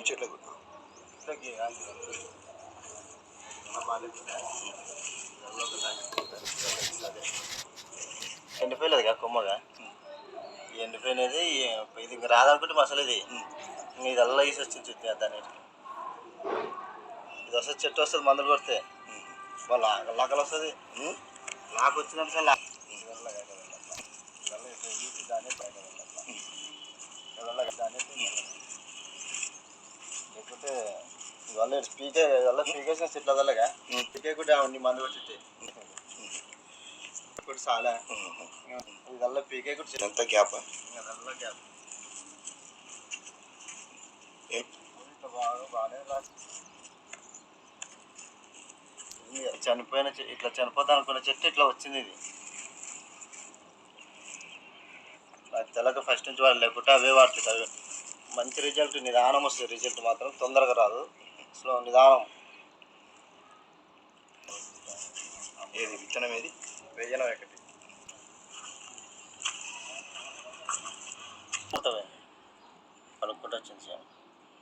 చెట్లకు ఎండిపోయలేదుగా కొమ్మగా ఎండిపోయినది ఇది ఇంక రాదనుకుంటే మసలు ఇది ఇదల్లా వేసి వచ్చింది చెట్టు దాన్ని ఇది వస్తుంది చెట్టు వస్తుంది మందులు కొడితే వాళ్ళ లాకలు వస్తుంది నాకు వచ్చినప్పుడు సార్ దాన్ని బయట లేకపోతే ఇవల్ల పీకే వల్ల పీకేసిన చెట్ల వల్లగా పీకే కూడా అన్ని మందు కొట్టి ఇప్పుడు చాలా ఇదల్లా పీకే కూడా ఎంత గ్యాప్ అదల్లా గ్యాప్ బాగానే చనిపోయిన ఇట్లా చనిపోతాం అనుకున్న చెట్టు ఇట్లా వచ్చింది ఇది తెలక ఫస్ట్ నుంచి వాడు లేకుంటే అవే వాడుతుంది మంచి రిజల్ట్ నిదానం వస్తుంది రిజల్ట్ మాత్రం తొందరగా రాదు స్లో నిదానం ఏది విత్తనం ఏది వేయనం ఒకటి పోతావే కలుపుకుంటూ వచ్చింది